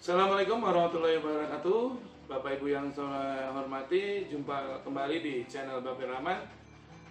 Assalamualaikum warahmatullahi wabarakatuh. Bapak Ibu yang saya hormati, jumpa kembali di channel Bapak Rahman.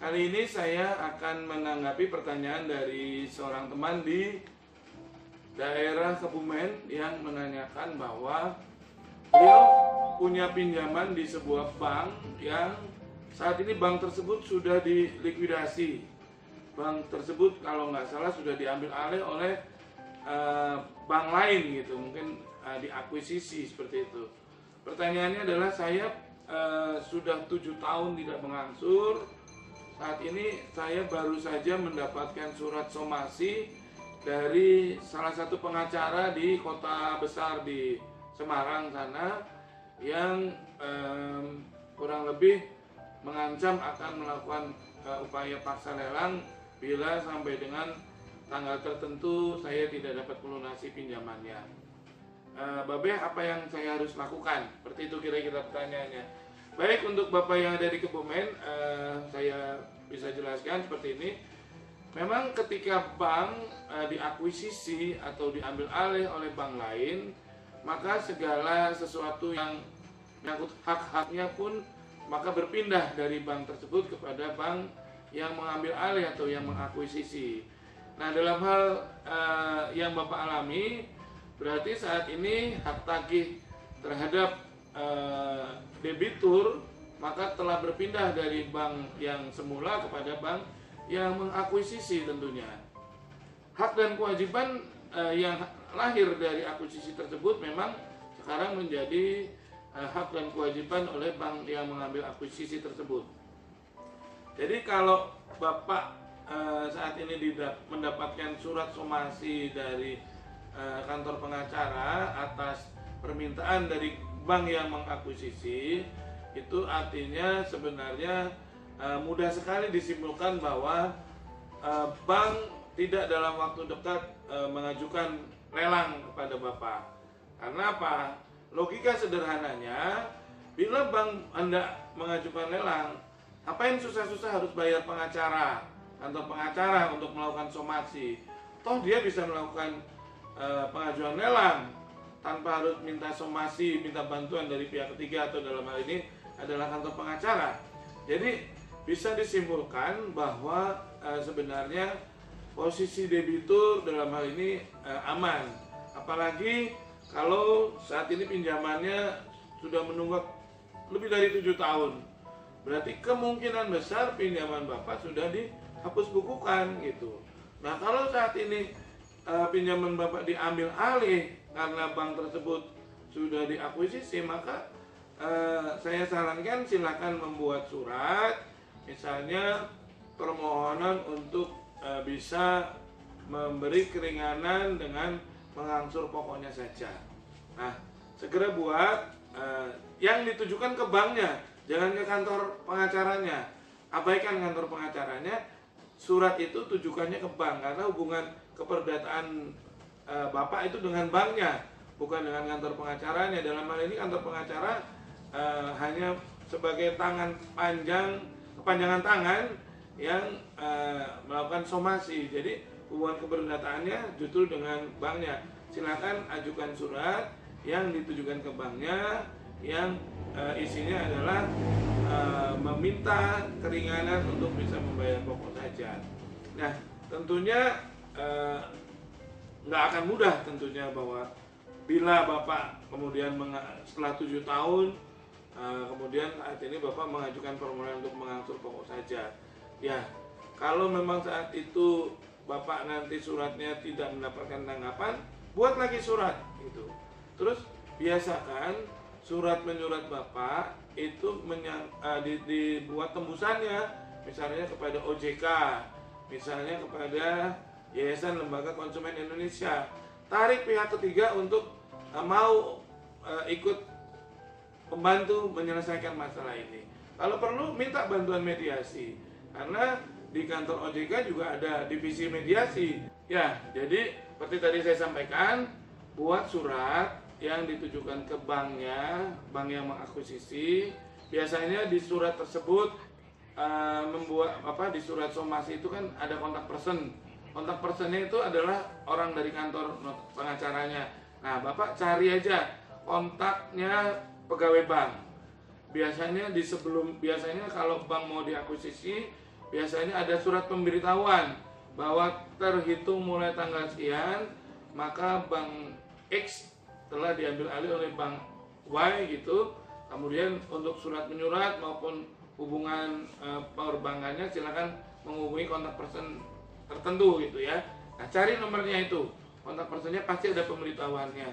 Kali ini saya akan menanggapi pertanyaan dari seorang teman di daerah Kebumen yang menanyakan bahwa beliau punya pinjaman di sebuah bank yang saat ini bank tersebut sudah dilikuidasi. Bank tersebut kalau nggak salah sudah diambil alih oleh bank lain gitu, mungkin diakuisisi seperti itu. Pertanyaannya adalah saya sudah 7 tahun tidak mengangsur. Saat ini saya baru saja mendapatkan surat somasi dari salah satu pengacara di kota besar di Semarang sana yang kurang lebih mengancam akan melakukan upaya paksa lelang bila sampai dengan tanggal tertentu saya tidak dapat melunasi pinjamannya. Babe, apa yang saya harus lakukan? Seperti itu kira-kira pertanyaannya. Baik, untuk Bapak yang ada di Kebumen, saya bisa jelaskan seperti ini. Memang ketika bank diakuisisi atau diambil alih oleh bank lain, maka segala sesuatu yang menyangkut hak-haknya pun maka berpindah dari bank tersebut kepada bank yang mengambil alih atau yang mengakuisisi. Nah, dalam hal yang Bapak alami, berarti saat ini hak tagih terhadap debitur maka telah berpindah dari bank yang semula kepada bank yang mengakuisisi tentunya. Hak dan kewajiban yang lahir dari akuisisi tersebut memang sekarang menjadi hak dan kewajiban oleh bank yang mengambil akuisisi tersebut. Jadi kalau Bapak saat ini mendapatkan surat somasi dari kantor pengacara atas permintaan dari bank yang mengakuisisi, itu artinya sebenarnya mudah sekali disimpulkan bahwa bank tidak dalam waktu dekat mengajukan lelang kepada Bapak. Karena apa? Logika sederhananya, bila bank hendak mengajukan lelang, ngapain susah-susah harus bayar pengacara, kantor pengacara untuk melakukan somasi? Toh dia bisa melakukan pengajuan lelang tanpa harus minta somasi, minta bantuan dari pihak ketiga, atau dalam hal ini adalah kantor pengacara. Jadi bisa disimpulkan bahwa sebenarnya posisi debitur dalam hal ini aman. Apalagi kalau saat ini pinjamannya sudah menunggak lebih dari 7 tahun. Berarti kemungkinan besar pinjaman Bapak sudah dihapus bukukan gitu. Nah, kalau saat ini pinjaman Bapak diambil alih karena bank tersebut sudah diakuisisi, maka saya sarankan silakan membuat surat, misalnya permohonan untuk bisa memberi keringanan dengan mengangsur pokoknya saja. Nah, segera buat yang ditujukan ke banknya, jangan ke kantor pengacaranya. Abaikan kantor pengacaranya, surat itu tujukannya ke bank, karena hubungan keperdataan Bapak itu dengan banknya, bukan dengan kantor pengacaranya. Dalam hal ini kantor pengacara hanya sebagai kepanjangan tangan yang melakukan somasi. Jadi hubungan keperdataannya justru dengan banknya. Silakan ajukan surat yang ditujukan ke banknya, yang isinya adalah meminta keringanan untuk bisa membayar pokok saja. Nah, tentunya nggak akan mudah tentunya bahwa bila Bapak kemudian setelah 7 tahun kemudian saat ini Bapak mengajukan permohonan untuk mengangsur pokok saja. Ya, kalau memang saat itu Bapak nanti suratnya tidak mendapatkan tanggapan, buat lagi surat gitu. Terus biasakan surat menyurat Bapak itu dibuat tembusannya, misalnya kepada OJK, misalnya kepada Yayasan Lembaga Konsumen Indonesia. Tarik pihak ketiga untuk mau ikut membantu menyelesaikan masalah ini. Kalau perlu minta bantuan mediasi, karena di kantor OJK juga ada divisi mediasi. Ya, jadi seperti tadi saya sampaikan, buat surat yang ditujukan ke banknya, bank yang mengakuisisi. Biasanya di surat tersebut di surat somasi itu kan ada kontak person. Kontak personnya itu adalah orang dari kantor pengacaranya. Nah, Bapak cari aja kontaknya pegawai bank. Biasanya kalau bank mau diakuisisi, biasanya ada surat pemberitahuan bahwa terhitung mulai tanggal sekian, maka bank X telah diambil alih oleh bank Y gitu. Kemudian untuk surat menyurat maupun hubungan perbankannya silakan menghubungi kontak person tertentu gitu ya. Nah, cari nomornya itu. Kontak personnya pasti ada pemberitahuannya.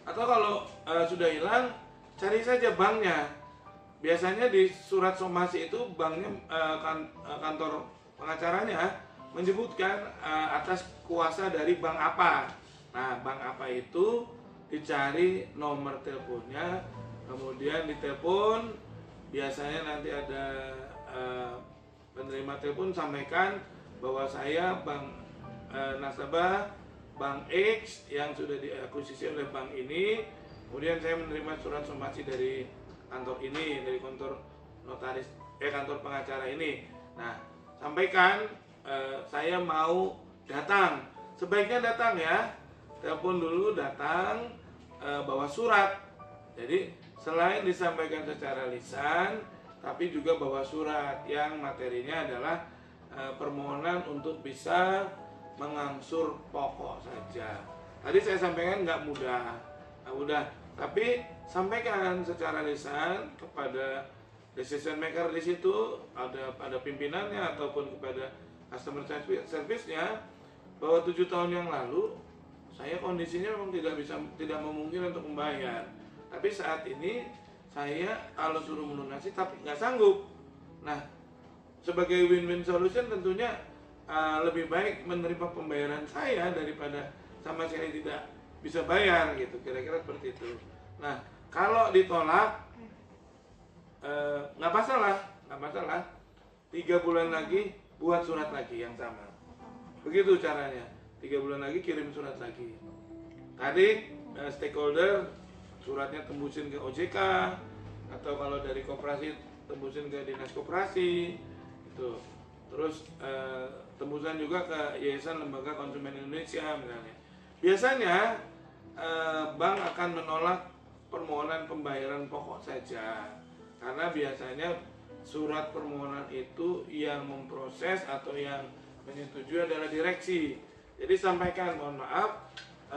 Atau kalau sudah hilang, cari saja banknya. Biasanya di surat somasi itu banknya kantor pengacaranya menyebutkan atas kuasa dari bank apa. Nah, bank apa itu dicari nomor teleponnya, kemudian ditelepon. Biasanya nanti ada penerima telepon sampaikan bahwa saya bank nasabah bank X yang sudah diakuisisi oleh bank ini. Kemudian saya menerima surat somasi dari kantor ini, dari kantor notaris kantor pengacara ini. Nah, sampaikan saya mau datang. Sebaiknya datang ya. Telepon dulu, datang, bawa surat. Jadi selain disampaikan secara lisan, tapi juga bawa surat yang materinya adalah permohonan untuk bisa mengangsur pokok saja. Tadi saya sampaikan nggak mudah, tapi sampaikan secara lisan kepada decision maker di situ, ada pimpinannya ataupun kepada customer service-nya bahwa 7 tahun yang lalu saya kondisinya memang tidak memungkinkan untuk membayar. Tapi saat ini saya kalau suruh melunasi tapi nggak sanggup. Nah, sebagai win-win solution tentunya lebih baik menerima pembayaran saya daripada sama sekali tidak bisa bayar gitu, kira-kira seperti itu. Nah, kalau ditolak nggak masalah. 3 bulan lagi buat surat lagi yang sama. Begitu caranya. 3 bulan lagi kirim surat lagi. Tadi stakeholder suratnya tembusin ke OJK, atau kalau dari koperasi tembusin ke dinas koperasi itu. Terus tembusan juga ke Yayasan Lembaga Konsumen Indonesia misalnya. Biasanya bank akan menolak permohonan pembayaran pokok saja, karena biasanya surat permohonan itu yang memproses atau yang menyetujui adalah direksi. Jadi sampaikan, mohon maaf,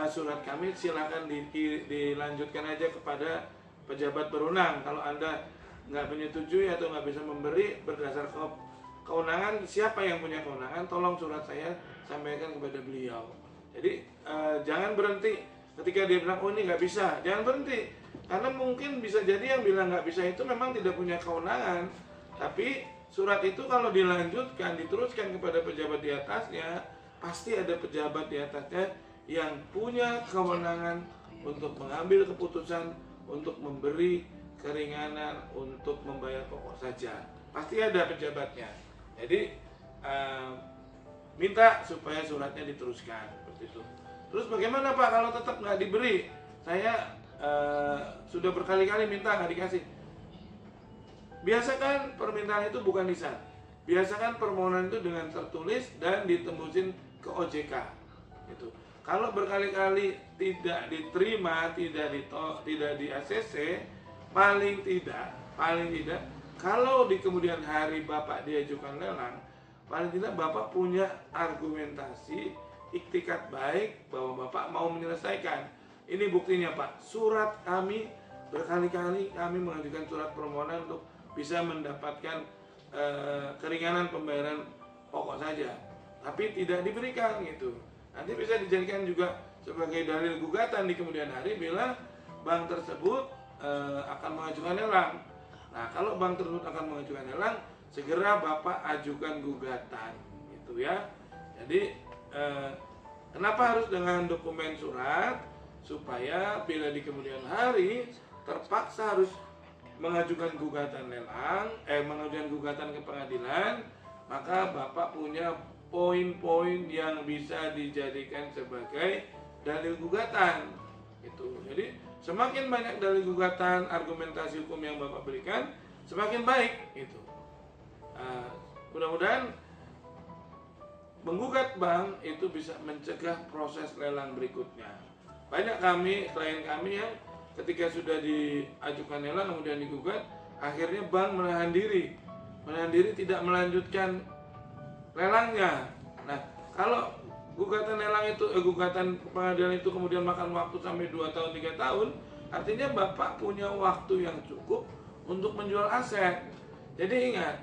surat kami silakan dilanjutkan aja kepada pejabat berwenang. Kalau Anda nggak menyetujui atau nggak bisa memberi berdasar kewenangan, siapa yang punya kewenangan, tolong surat saya sampaikan kepada beliau. Jadi jangan berhenti ketika dia bilang, oh ini nggak bisa, jangan berhenti. Karena mungkin bisa jadi yang bilang nggak bisa itu memang tidak punya kewenangan. Tapi surat itu kalau dilanjutkan, diteruskan kepada pejabat di atasnya, pasti ada pejabat di atasnya yang punya kewenangan untuk mengambil keputusan, untuk memberi keringanan, untuk membayar pokok saja. Pasti ada pejabatnya. Jadi minta supaya suratnya diteruskan seperti itu. Terus bagaimana Pak kalau tetap nggak diberi? Saya sudah berkali-kali minta nggak dikasih. Biasakan permintaan itu bukan lisan. Biasakan permohonan itu dengan tertulis dan ditembusin ke OJK. Gitu. Kalau berkali-kali tidak diterima, tidak di ACC, paling tidak kalau di kemudian hari Bapak diajukan lelang, paling tidak Bapak punya argumentasi iktikat baik bahwa Bapak mau menyelesaikan. Ini buktinya Pak, surat kami berkali-kali kami mengajukan surat permohonan untuk bisa mendapatkan keringanan pembayaran pokok saja, tapi tidak diberikan gitu. Nanti bisa dijadikan juga sebagai dalil gugatan di kemudian hari bila bank tersebut akan mengajukan lelang. Nah, kalau bank tersebut akan mengajukan lelang, segera Bapak ajukan gugatan, gitu ya. Jadi kenapa harus dengan dokumen surat? Supaya bila di kemudian hari terpaksa harus mengajukan gugatan lelang, mengajukan gugatan ke pengadilan, maka Bapak punya poin-poin yang bisa dijadikan sebagai dalil gugatan. Itu. Jadi semakin banyak dalil gugatan, argumentasi hukum yang Bapak berikan, semakin baik. Itu. Mudah-mudahan menggugat bank itu bisa mencegah proses lelang berikutnya. Banyak klien kami yang ketika sudah diajukan lelang kemudian digugat, akhirnya bank menahan diri tidak melanjutkan lelangnya. Nah, kalau gugatan pengadilan itu kemudian makan waktu sampai 2 tahun 3 tahun, artinya Bapak punya waktu yang cukup untuk menjual aset. Jadi ingat,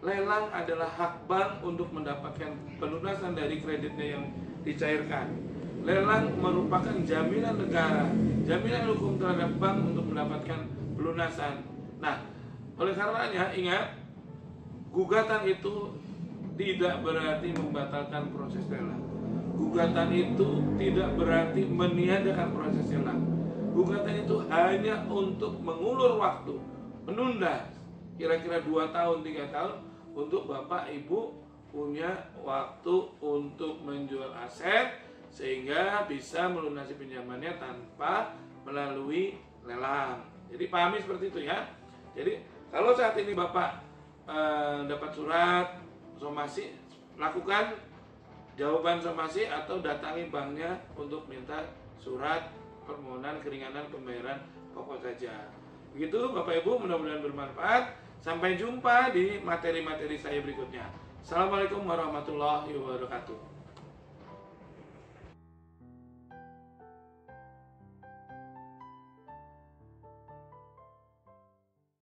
lelang adalah hak bank untuk mendapatkan pelunasan dari kreditnya yang dicairkan. Lelang merupakan jaminan negara, jaminan hukum terhadap bank untuk mendapatkan pelunasan. Nah, oleh karenanya ingat, gugatan itu tidak berarti membatalkan proses lelang. Gugatan itu tidak berarti meniadakan proses lelang. Gugatan itu hanya untuk mengulur waktu, menunda kira-kira 2 tahun 3 tahun untuk Bapak Ibu punya waktu untuk menjual aset sehingga bisa melunasi pinjamannya tanpa melalui lelang. Jadi pahami seperti itu ya. Jadi kalau saat ini Bapak dapat surat somasi, lakukan jawaban somasi atau datangi banknya untuk minta surat permohonan keringanan pembayaran pokok saja. Begitu Bapak Ibu, mudah-mudahan bermanfaat. Sampai jumpa di materi-materi saya berikutnya. Assalamualaikum warahmatullahi wabarakatuh.